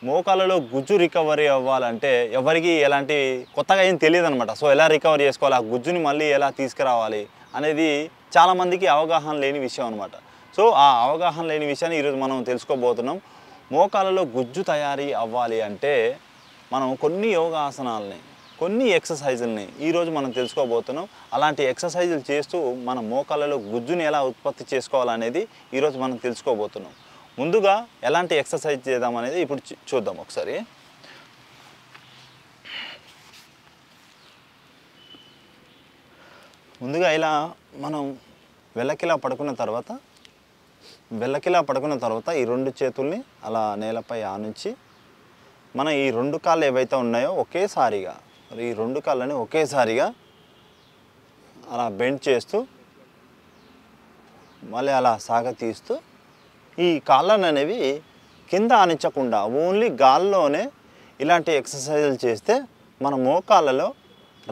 మోకాళ్ళలో గుజ్జు రికవరీ అవ్వాలంటే ఎవరికి ఎలాంటి కొత్తగా ఏం తెలియదనమాట. సో ఎలా రికవరీ చేసుకోవాలి, ఆ గుజ్జుని మళ్ళీ ఎలా తీసుకురావాలి అనేది చాలామందికి అవగాహన లేని విషయం అనమాట. సో ఆ అవగాహన లేని విషయాన్ని ఈరోజు మనం తెలుసుకోబోతున్నాం. మోకాళ్ళలో గుజ్జు తయారీ అవ్వాలి అంటే మనం కొన్ని యోగాసనాలని, కొన్ని ఎక్సర్సైజుల్ని ఈరోజు మనం తెలుసుకోబోతున్నాం. అలాంటి ఎక్సర్సైజులు చేస్తూ మన మోకాళ్ళలో గుజ్జుని ఎలా ఉత్పత్తి చేసుకోవాలనేది ఈరోజు మనం తెలుసుకోబోతున్నాం. ముందుగా ఎలాంటి ఎక్సర్సైజ్ చేద్దాం అనేది ఇప్పుడు చూద్దాం ఒకసారి. ముందుగా ఇలా మనం వెల్లకిలా పడుకున్న తర్వాత ఈ రెండు చేతుల్ని అలా నేలపై ఆనించి మన ఈ రెండు కాళ్ళు ఏవైతే ఉన్నాయో ఒకేసారిగా, ఈ రెండు కాళ్ళని ఒకేసారిగా అలా బెండ్ చేస్తూ మళ్ళీ అలా సాగతీస్తూ ఈ కాళ్ళను అనేవి కింద ఆనించకుండా ఓన్లీ గాల్లోనే ఇలాంటి ఎక్సర్సైజులు చేస్తే మన మోకాళ్ళలో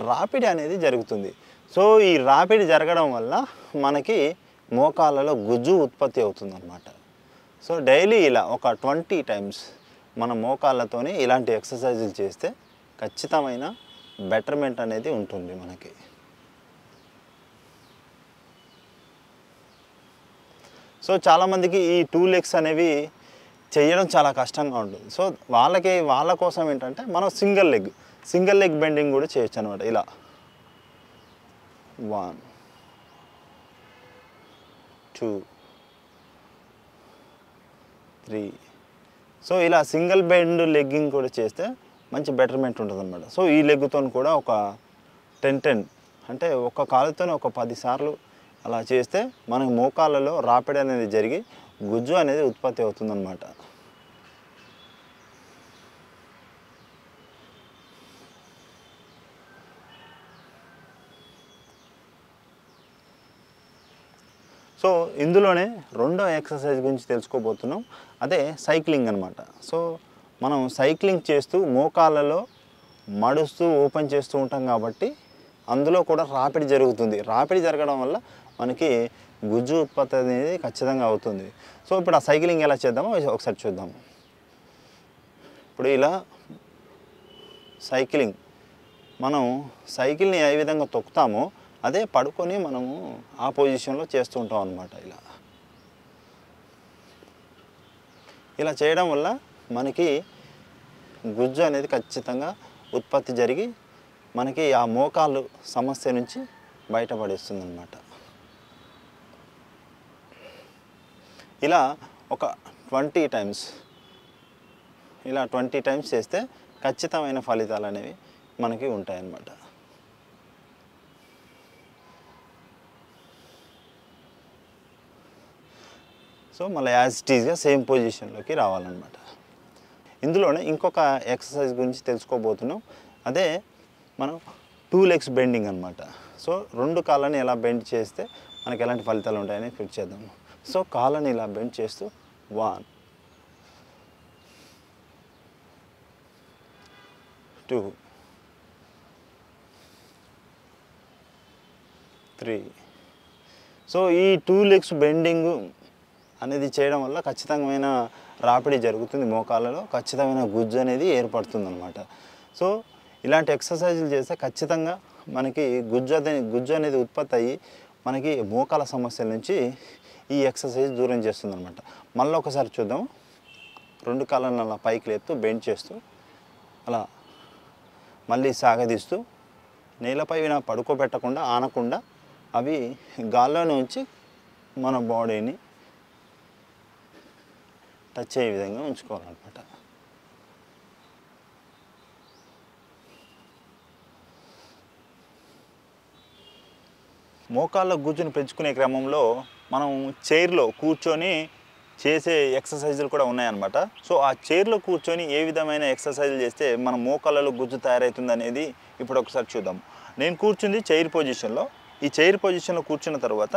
రాపిడి అనేది జరుగుతుంది. సో ఈ రాపిడి జరగడం వల్ల మనకి మోకాళ్ళలో గుజ్జు ఉత్పత్తి అవుతుంది అన్నమాట. సో డైలీ ఇలా ఒక 20 టైమ్స్ మన మోకాళ్ళతోని ఇలాంటి ఎక్సర్సైజులు చేస్తే ఖచ్చితమైన బెటర్మెంట్ అనేది ఉంటుంది మనకి. సో చాలామందికి ఈ 2 లెగ్స్ అనేవి చేయడం చాలా కష్టంగా ఉంటుంది. సో వాళ్ళ కోసం ఏంటంటే మనం సింగిల్ లెగ్ బెండింగ్ కూడా చేయొచ్చు అనమాట. ఇలా 1 2 3. సో ఇలా సింగిల్ బెండ్ లెగ్గింగ్ కూడా చేస్తే మంచి బెటర్మెంట్ ఉంటుంది అనమాట. సో ఈ లెగ్తో కూడా ఒక 10 అంటే ఒక కాలుతో ఒక 10 సార్లు అలా చేస్తే మనకు మోకాళ్ళలో రాపిడి అనేది జరిగి గుజ్జు అనేది ఉత్పత్తి అవుతుందన్నమాట. సో ఇందులోనే రెండో ఎక్సర్సైజ్ గురించి తెలుసుకోబోతున్నాం. అదే సైక్లింగ్ అనమాట. సో మనం సైక్లింగ్ చేస్తూ మోకాళ్ళలో మడుస్తూ ఓపెన్ చేస్తూ ఉంటాం కాబట్టి అందులో కూడా రాపిడి జరుగుతుంది. రాపిడి జరగడం వల్ల మనకి గుజ్జు ఉత్పత్తి అనేది ఖచ్చితంగా అవుతుంది. సో ఇప్పుడు ఆ సైక్లింగ్ ఎలా చేద్దామో ఒకసారి చూద్దాము. ఇప్పుడు ఇలా మనం సైకిల్ని ఏ విధంగా తొక్కుతామో అదే పడుకొని మనము ఆ పొజిషన్లో చేస్తూ ఉంటాం అన్నమాట. ఇలా చేయడం వల్ల మనకి గుజ్జు అనేది ఖచ్చితంగా ఉత్పత్తి జరిగి మనకి ఆ మోకాలు సమస్య నుంచి బయటపడేస్తుంది అన్నమాట. ఇలా ఒక 20 టైమ్స్ చేస్తే ఖచ్చితమైన ఫలితాలు అనేవి మనకి ఉంటాయన్నమాట. సో మళ్ళీ యాజ్ ఇట్ ఈజ్గా సేమ్ పొజిషన్లోకి రావాలన్నమాట. ఇందులోనే ఇంకొక ఎక్సర్సైజ్ గురించి తెలుసుకోబోతున్నాం. అదే మనం 2 లెగ్స్ బెండింగ్ అనమాట. సో రెండు కాళ్ళని ఎలా బెండ్ చేస్తే మనకి ఎలాంటి ఫలితాలు ఉంటాయని ఫిట్ చేద్దాము. సో కాళ్ళని ఇలా బెండ్ చేస్తూ 1 2 3. సో ఈ 2 లెగ్స్ బెండింగ్ అనేది చేయడం వల్ల ఖచ్చితమైన రాపిడి జరుగుతుంది మోకాళ్ళలో, ఖచ్చితమైన గుజ్జు అనేది ఏర్పడుతుంది అన్నమాట. సో ఇలాంటి ఎక్సర్సైజులు చేస్తే ఖచ్చితంగా మనకి గుజ్జు అనేది ఉత్పత్తి అయ్యి మనకి మోకాల సమస్యల నుంచి ఈ ఎక్సర్సైజ్ దూరం చేస్తుంది అనమాట. మళ్ళీ ఒకసారి చూద్దాం. రెండు కాళ్ళను అలా పైకి లేపుతూ బెండ్ చేస్తూ అలా మళ్ళీ సాగదీస్తూ నేలపై పడుకోబెట్టకుండా ఆనకుండా అవి గాల్లోనే ఉంచి మన బాడీని టచ్ అయ్యే విధంగా ఉంచుకోవాలన్నమాట. మోకాళ్ళ గుజ్జుని పెంచుకునే క్రమంలో మనం చైర్లో కూర్చొని చేసే ఎక్సర్సైజులు కూడా ఉన్నాయన్నమాట. సో ఆ చైర్లో కూర్చొని ఏ విధమైన ఎక్సర్సైజులు చేస్తే మన మోకాళ్ళలో గుజ్జు తయారవుతుంది అనేది ఇప్పుడు ఒకసారి చూద్దాం. నేను కూర్చుంది చైర్ పొజిషన్లో. ఈ చైర్ పొజిషన్లో కూర్చున్న తర్వాత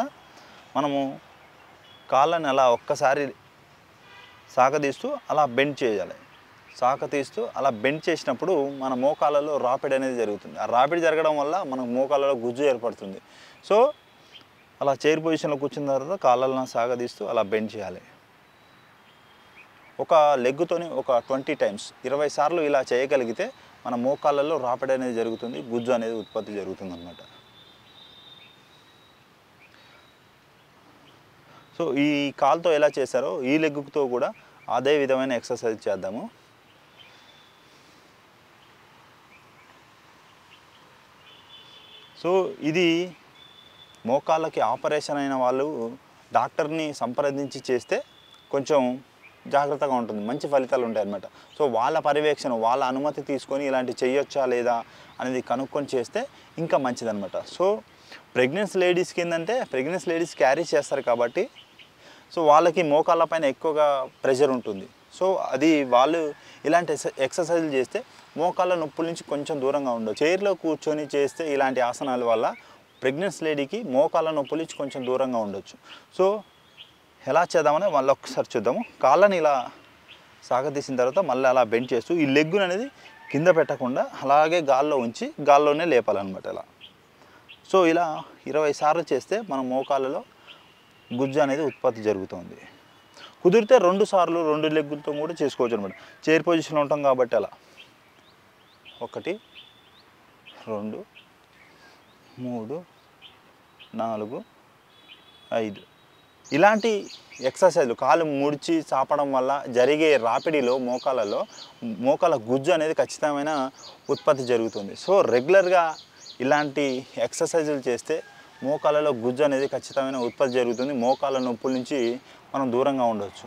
మనము కాళ్ళని అలా ఒక్కసారి సాగదీస్తూ అలా బెండ్ చేయాలి. సాగతీస్తూ అలా బెండ్ చేసినప్పుడు మన మోకాళ్ళలో రాపిడి అనేది జరుగుతుంది. ఆ రాపిడి జరగడం వల్ల మన మోకాళ్ళలో గుజ్జు ఏర్పడుతుంది. సో అలా చైర్ పొజిషన్లో కూర్చున్న తర్వాత కాళ్ళను సాగదీస్తూ అలా బెండ్ చేయాలి. ఒక లెగ్గుతోని ఒక 20 టైమ్స్ 20 సార్లు ఇలా చేయగలిగితే మన మోకాళ్ళలో రాపిడి అనేది జరుగుతుంది, గుజ్జు అనేది ఉత్పత్తి జరుగుతుంది అన్నమాట. సో ఈ కాల్తో ఎలా చేశారో ఈ లెగ్గుతో కూడా అదే విధమైన ఎక్సర్సైజ్ చేద్దాము. సో ఇది మోకాళ్ళకి ఆపరేషన్ అయిన వాళ్ళు డాక్టర్ని సంప్రదించి చేస్తే కొంచెం జాగ్రత్తగా ఉంటుంది, మంచి ఫలితాలు ఉంటాయి అన్నమాట. సో వాళ్ళ పర్యవేక్షణ, వాళ్ళ అనుమతి తీసుకొని ఇలాంటి చేయొచ్చా లేదా అనేది కనుక్కొని చేస్తే ఇంకా మంచిదన్నమాట. సో ప్రెగ్నెన్సీ లేడీస్కి ఏంటంటే ప్రెగ్నెన్సీ లేడీస్ క్యారీ చేస్తారు కాబట్టి సో వాళ్ళకి మోకాళ్ళ పైన ఎక్కువగా ప్రెషర్ ఉంటుంది. సో అది వాళ్ళు ఇలాంటి ఎక్సర్సైజులు చేస్తే మోకాళ్ళ నొప్పుల నుంచి కొంచెం దూరంగా ఉండొచ్చు. చైర్లో కూర్చొని చేస్తే ఇలాంటి ఆసనాల వల్ల ప్రెగ్నెన్సీ లేడీకి మోకాళ్ళ నొప్పుల నుంచి కొంచెం దూరంగా ఉండొచ్చు. సో ఎలా చేద్దామని మళ్ళీ ఒకసారి చూద్దాము. కాళ్ళని ఇలా సాగతీసిన తర్వాత మళ్ళీ అలా బెండ్ చేస్తూ ఈ లెగ్గును అనేది కింద పెట్టకుండా అలాగే గాల్లో ఉంచి గాల్లోనే లేపాలన్నమాట ఇలా. సో ఇలా 20 సార్లు చేస్తే మన మోకాళ్ళలో గుజ్జు అనేది ఉత్పత్తి జరుగుతుంది. కుదిరితే 2 సార్లు 2 లెగ్గులతో కూడా చేసుకోవచ్చు అనమాట. చైర్ పొజిషన్లో ఉంటాం కాబట్టి అలా 1 2 3 4 5 ఇలాంటి ఎక్సర్సైజ్లు కాళ్ళు ముడిచి చాపడం వల్ల జరిగే రాపిడిలో మోకాళ్ళ గుజ్జు అనేది ఖచ్చితమైన ఉత్పత్తి జరుగుతుంది. సో రెగ్యులర్గా ఇలాంటి ఎక్సర్సైజులు చేస్తే మోకాళ్ళలో గుజ్జు అనేది ఖచ్చితమైన ఉత్పత్తి జరుగుతుంది. మోకాళ్ళ నొప్పుల నుంచి మనం దూరంగా ఉండవచ్చు.